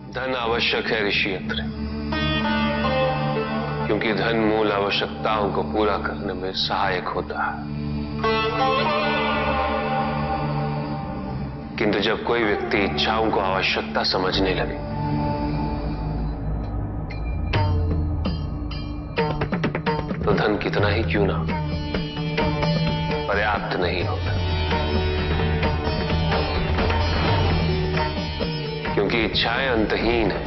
धन आवश्यक है ऋषि अत्रि, क्योंकि धन मूल आवश्यकताओं को पूरा करने में सहायक होता है। किंतु जब कोई व्यक्ति इच्छाओं को आवश्यकता समझने लगे तो धन कितना ही क्यों ना पर्याप्त नहीं होता, क्योंकि इच्छाएं अंतहीन है।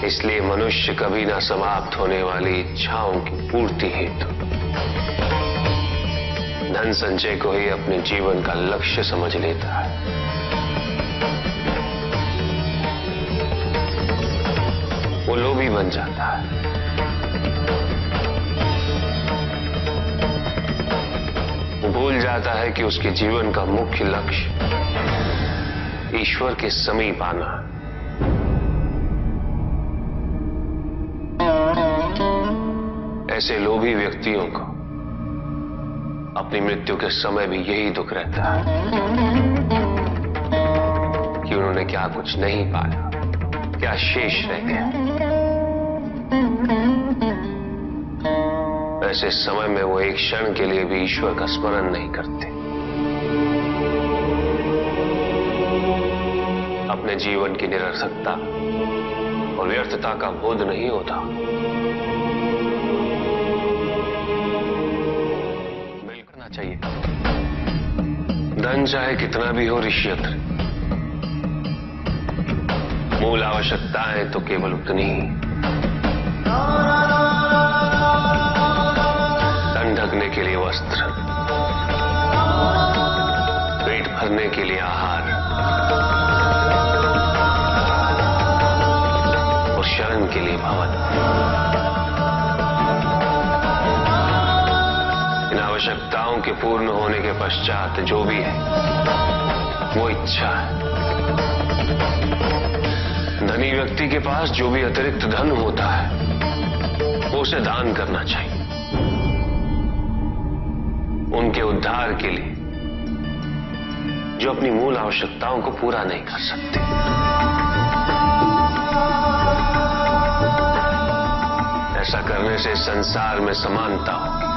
इसलिए मनुष्य कभी ना समाप्त होने वाली इच्छाओं की पूर्ति हेतु धन संचय को ही अपने जीवन का लक्ष्य समझ लेता है। वो लोभी बन जाता है। वो भूल जाता है कि उसके जीवन का मुख्य लक्ष्य ईश्वर के समीप आना है। ऐसे लोभी व्यक्तियों को अपनी मृत्यु के समय भी यही दुख रहता है कि उन्होंने क्या कुछ नहीं पाया, क्या शेष रह गया। ऐसे समय में वो एक क्षण के लिए भी ईश्वर का स्मरण नहीं करते, अपने जीवन की निरर्थकता और व्यर्थता का बोध नहीं होता। मिलना चाहिए। धन चाहे कितना भी हो ऋषि अत्रि, मूल आवश्यकताएं तो केवल उतनी ही। तन ढकने के लिए वस्त्र, पेट भरने के लिए आहार और शरण के लिए भवन। इन आवश्यकताओं के पूर्ण होने के पश्चात जो भी है वो इच्छा है। धनी व्यक्ति के पास जो भी अतिरिक्त धन होता है वो उसे दान करना चाहिए, उनके उद्धार के लिए जो अपनी मूल आवश्यकताओं को पूरा नहीं कर सकते। ऐसा करने से संसार में समानता होगी,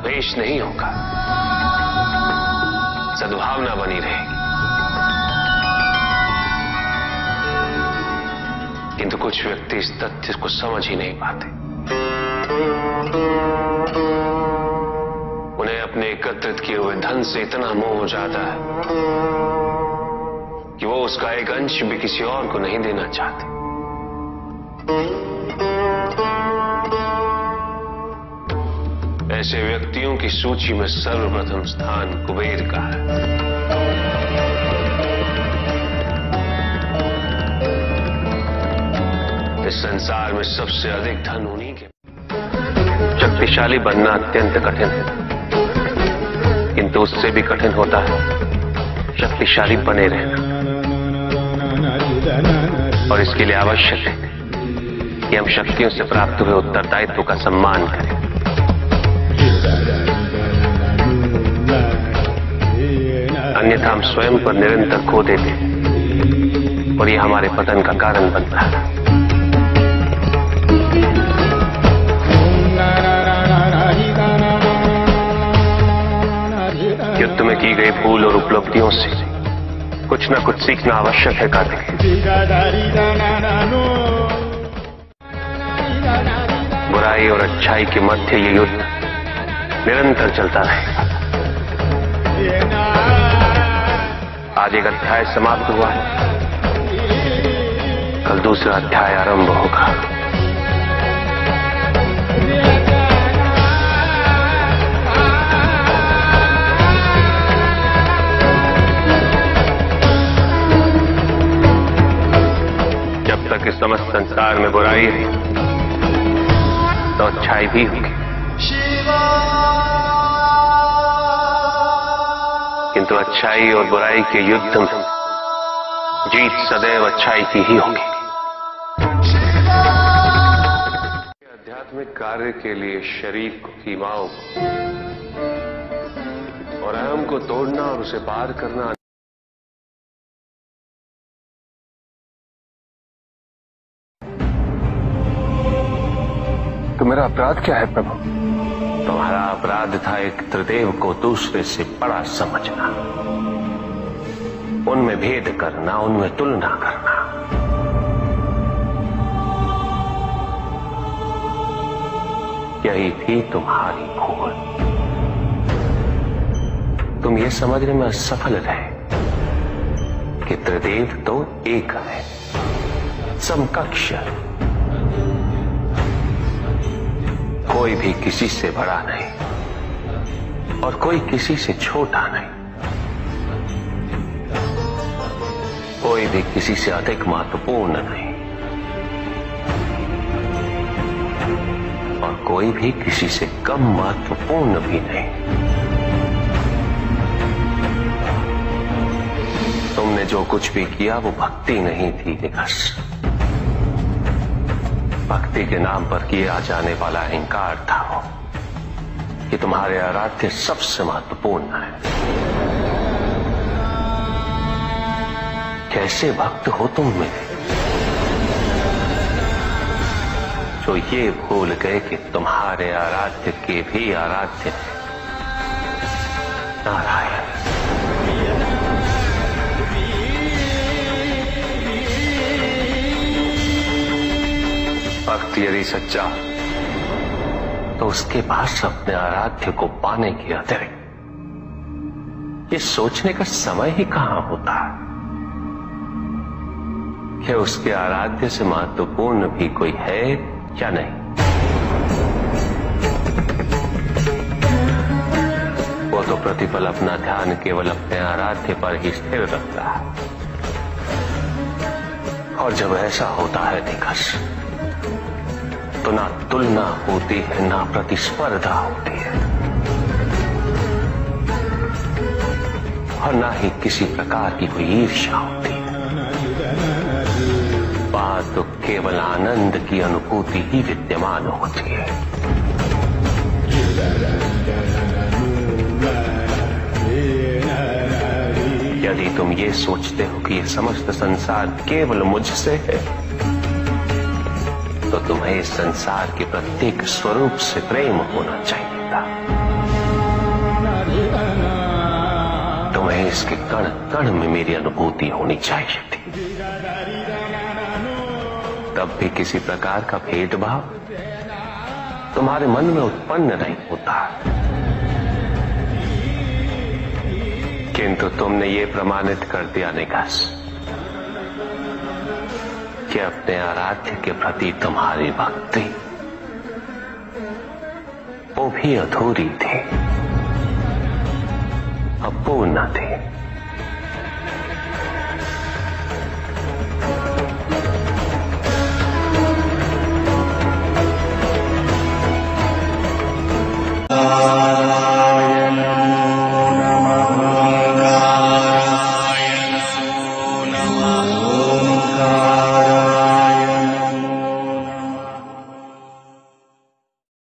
द्वेष नहीं होगा, सद्भावना बनी रहेगी। किंतु कुछ व्यक्ति इस तथ्य को समझ ही नहीं पाते। उन्हें अपने एकत्रित किए हुए धन से इतना मोह हो जाता है कि वो उसका एक अंश भी किसी और को नहीं देना चाहते। ऐसे व्यक्तियों की सूची में सर्वप्रथम स्थान कुबेर का है। इस संसार में सबसे अधिक धन उन्हीं के। शक्तिशाली बनना अत्यंत कठिन है, किंतु उससे भी कठिन होता है शक्तिशाली बने रहना। और इसके लिए आवश्यक है कि हम शक्तियों से प्राप्त हुए उत्तरदायित्व का सम्मान करें। अन्यथा हम स्वयं पर निरंतर खो देते हैं और यह हमारे पतन का कारण बनता है। युद्ध में की गई भूल और उपलब्धियों से कुछ न कुछ सीखना आवश्यक है कार्तिक। बुराई और अच्छाई के मध्य ये युद्ध निरंतर चलता रहेगा। आज एक अध्याय समाप्त हुआ है, कल दूसरा अध्याय आरंभ होगा। जब तक इस समस्त संसार में बुराई है तो अच्छाई भी होगी, किंतु अच्छाई और बुराई के युद्ध में जीत सदैव अच्छाई की ही होगी। आध्यात्मिक कार्य के लिए शरीर को, सीमाओं को और अहम को तोड़ना और उसे पार करना तो मेरा अपराध क्या है प्रभु? तुम्हारा अपराध था एक त्रिदेव को दूसरे से बड़ा समझना, उनमें भेद करना, उनमें तुलना करना। यही थी तुम्हारी भूल। तुम ये समझने में असफल रहे कि त्रिदेव तो एक है, समकक्ष है, कोई भी किसी से बड़ा नहीं और कोई किसी से छोटा नहीं, कोई भी किसी से अधिक महत्वपूर्ण नहीं और कोई भी किसी से कम महत्वपूर्ण भी नहीं। तुमने जो कुछ भी किया वो भक्ति नहीं थी निकस। भक्ति के नाम पर किया जाने वाला अहंकार था वो कि तुम्हारे आराध्य सबसे महत्वपूर्ण है। कैसे भक्त हो तुम में जो ये भूल गए कि तुम्हारे आराध्य के भी आराध्य नारायण। भक्त यदि सच्चा तो उसके पास अपने आराध्य को पाने के अतिरिक्त ये सोचने का समय ही कहां होता है कि उसके आराध्य से महत्वपूर्ण भी कोई है या नहीं। वो तो प्रतिपल अपना ध्यान केवल अपने आराध्य पर ही स्थिर रखता है और जब ऐसा होता है निकस तो ना तुलना होती है, ना प्रतिस्पर्धा होती है और ना ही किसी प्रकार की कोई ईर्ष्या होती है। बात तो केवल आनंद की अनुभूति ही विद्यमान होती है। यदि तुम ये सोचते हो कि ये समस्त संसार केवल मुझसे है तो तुम्हें इस संसार के प्रत्येक स्वरूप से प्रेम होना चाहिए था। तुम्हें इसके कण कण में मेरी अनुभूति होनी चाहिए थी। तब भी किसी प्रकार का भेदभाव तुम्हारे मन में उत्पन्न नहीं होता, किंतु तुमने ये प्रमाणित कर दिया निकास कि अपने आराध्य के प्रति तुम्हारी भक्ति वो भी अधूरी थी, अपूर्ण थी।